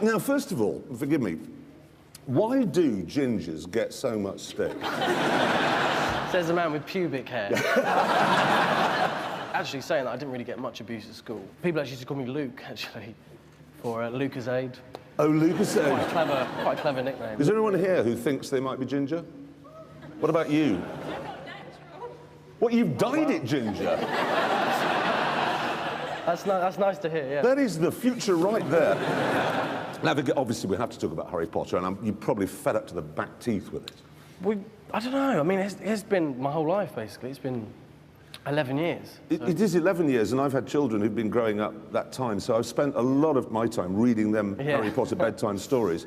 Now, first of all, forgive me, why do gingers get so much stick? Says a man with pubic hair. Actually, saying that, I didn't really get much abuse at school. People actually used to call me Luke, actually, for Lucasade. Oh, Lucasade. Quite a clever nickname. Is there anyone here who thinks they might be ginger? What about you? What, you've dyed it ginger? That's nice to hear, yeah. That is the future right there. Now, obviously, we have to talk about Harry Potter, and you're probably fed up to the back teeth with it. I don't know. I mean, it's been my whole life, basically. It's been 11 years. So. It is 11 years, and I've had children who've been growing up that time, so I've spent a lot of my time reading them Harry Potter bedtime stories.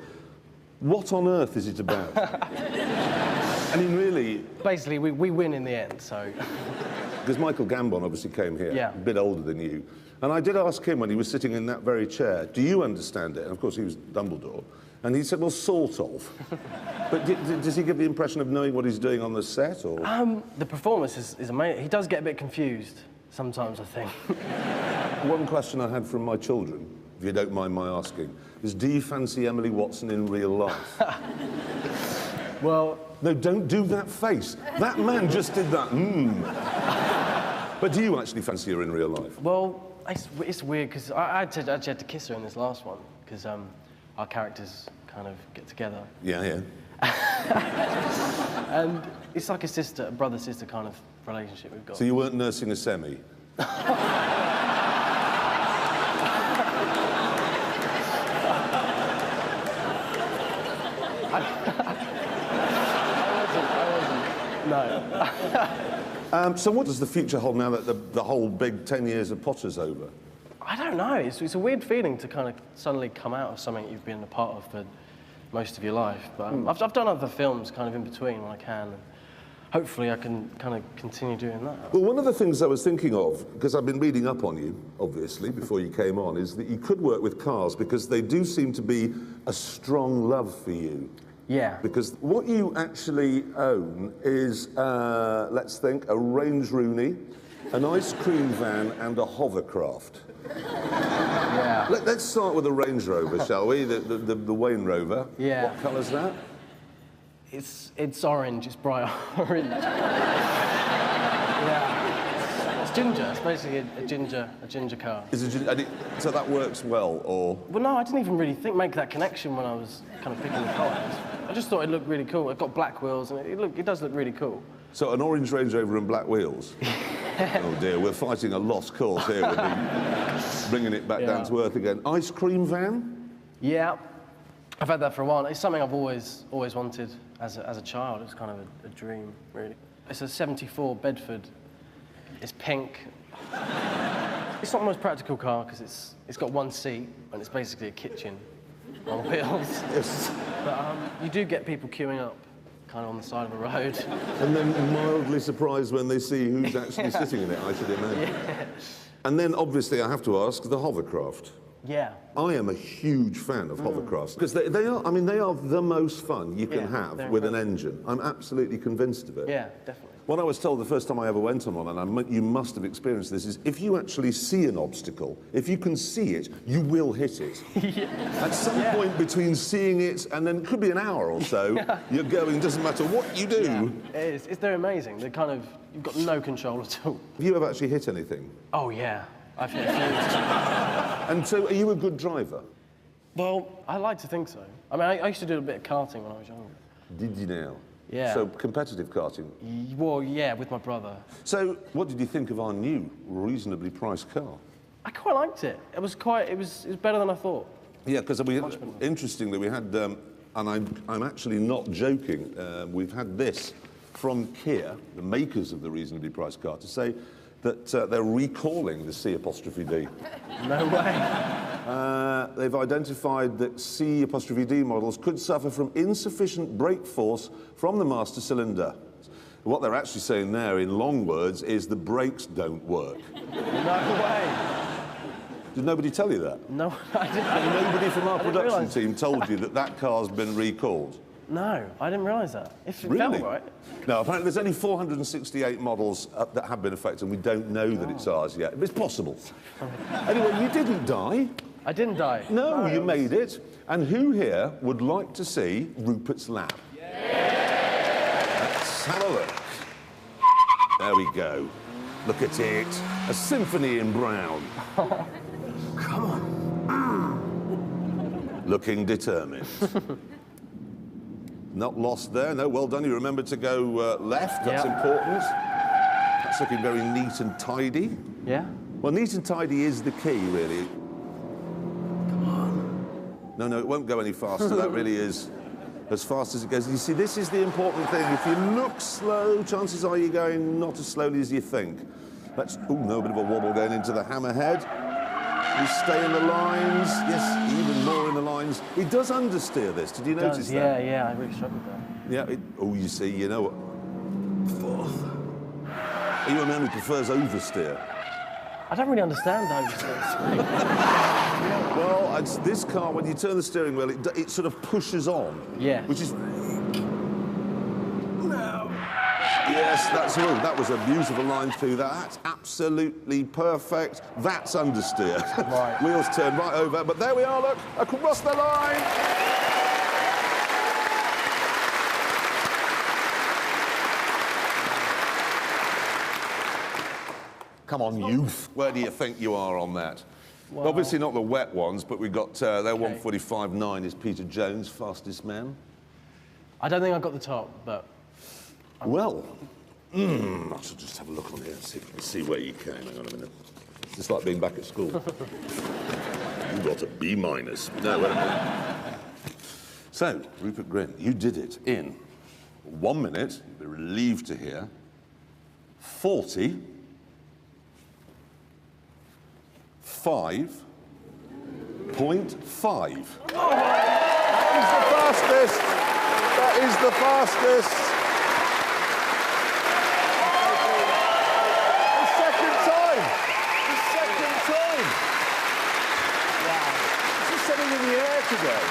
What on earth is it about? I mean, really... Basically, we win in the end, so... Because Michael Gambon obviously came here, a bit older than you. And I did ask him when he was sitting in that very chair, do you understand it? And of course, he was Dumbledore. And he said, well, sort of. But does he give the impression of knowing what he's doing on the set, or...? The performance is amazing. He does get a bit confused sometimes, I think. One question I had from my children, if you don't mind my asking, is do you fancy Emily Watson in real life? Well... No, don't do that face. That man just did that, But do you actually fancy her in real life? Well, it's weird, because I actually had to kiss her in this last one, because our characters kind of get together. Yeah. And it's like a brother-sister kind of relationship we've got. So you weren't nursing a semi? No. So what does the future hold now that the whole big 10 years of Potter's over? I don't know. It's a weird feeling to kind of suddenly come out of something you've been a part of for most of your life. But I've done other films kind of in between when I can. And hopefully I can kind of continue doing that. Well, one of the things I was thinking of, because I've been reading up on you, obviously, before you came on, is that you could work with cars because they do seem to be a strong love for you. Yeah. Because what you actually own is, let's think, a Range Rooney, an ice cream van, and a hovercraft. Yeah. Let's start with the Range Rover, shall we? The Wayne Rover. Yeah. What colour's that? It's orange. It's bright orange. Yeah. It's ginger. It's basically a ginger car. So that works well, or? Well, no, I didn't even really make that connection when I was kind of picking the colours. I just thought it looked really cool. It got black wheels, and it does look really cool. So an orange Range Rover and black wheels? Oh dear, we're fighting a lost cause here with bringing it back down to earth again. Ice cream van? Yeah, I've had that for a while. It's something I've always wanted as a child. It's kind of a dream, really. It's a '74 Bedford. It's pink. It's not the most practical car because it's got one seat and it's basically a kitchen on wheels. Yes. But you do get people queuing up kind of on the side of a road. And then mildly surprised when they see who's actually sitting in it, I should imagine. Yeah. And then, obviously, I have to ask, the hovercraft. Yeah. I am a huge fan of hovercrafts, because they are the most fun you can have with an engine. I'm absolutely convinced of it. Yeah, definitely. What I was told the first time I ever went on one, and you must have experienced this, is if you actually see an obstacle, if you can see it, you will hit it. At some point between seeing it and then it could be an hour or so, you're going, doesn't matter what you do. Yeah, it is. They're amazing. They're kind of, you've got no control at all. Have you ever actually hit anything? Oh, yeah. I've hit a few. And so, are you a good driver? Well, I like to think so. I mean, I used to do a bit of karting when I was younger. Did you now? Yeah. So, competitive karting? Well, yeah, with my brother. So, what did you think of our new, reasonably priced car? I quite liked it. It was better than I thought. Yeah, because interestingly, we had, and I'm actually not joking, we've had this from Kia, the makers of the reasonably priced car, to say that they're recalling the C''D. No way. They've identified that C''D models could suffer from insufficient brake force from the master cylinder. What they're actually saying there, in long words, is the brakes don't work. No way. Did nobody tell you that? No, I didn't. And nobody from our production team told you that that car's been recalled? No, I didn't realise that. If it Really? felt right. No, apparently there's only 468 models that have been affected, and we don't know that it's ours yet. But it's possible. Anyway, you didn't die. I didn't die. No, you made it. And who here would like to see Rupert's lab? Let's have a look. There we go. Look at it. A symphony in brown. Come on. Looking determined. Not lost there. No, well done. You remembered to go left. That's important. That's looking very neat and tidy. Yeah? Well, neat and tidy is the key, really. Come on. No, it won't go any faster. That really is as fast as it goes. You see, this is the important thing. If you look slow, chances are you're going not as slowly as you think. That's, oh, no, a bit of a wobble going into the hammerhead. You stay in the lines. Yes, even more in the lines. It does understeer this. Did you notice that? Yeah, I really struggled there. Yeah, oh, you see, you know what? Fourth. Are you a man who prefers oversteer? I don't really understand oversteer. Well, it's this car, when you turn the steering wheel, it sort of pushes on. Yeah. Which is... No. Yes, that's all. That was a beautiful line through that. That's absolutely perfect. That's understeer. Right. Wheels turn right over, but there we are, look, across the line. Come on, youth. Where do you think you are on that? Well, obviously not the wet ones, but we got their 1:45.9 is Peter Jones, fastest man. I don't think I got the top, but... Well, I should just have a look on here and see where you came. Hang on a minute. It's just like being back at school. You got a B-. No, wait a minute. So, Rupert Grint, you did it in 1 minute, you'll be relieved to hear, 40, 5.5. Oh, that is the fastest. That is the fastest. The second time. The second time. Wow. This is something in the air today.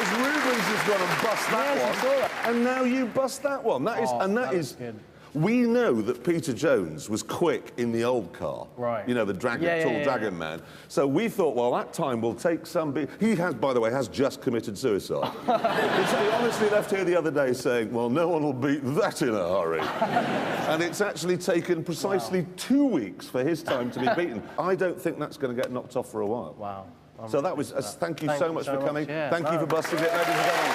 As Rubens has gone and bust that one. And now you bust that one. That is, that is good. We know that Peter Jones was quick in the old car. Right. You know, the dragon, tall dragon man. So we thought, well, that time will take some... He has, by the way, has just committed suicide. He honestly left here the other day saying, well, no one will beat that in a hurry. And it's actually taken precisely 2 weeks for his time to be beaten. I don't think that's going to get knocked off for a while. Wow. So that was... thank you so much for coming. Yeah, thank you for busting it, ladies and gentlemen.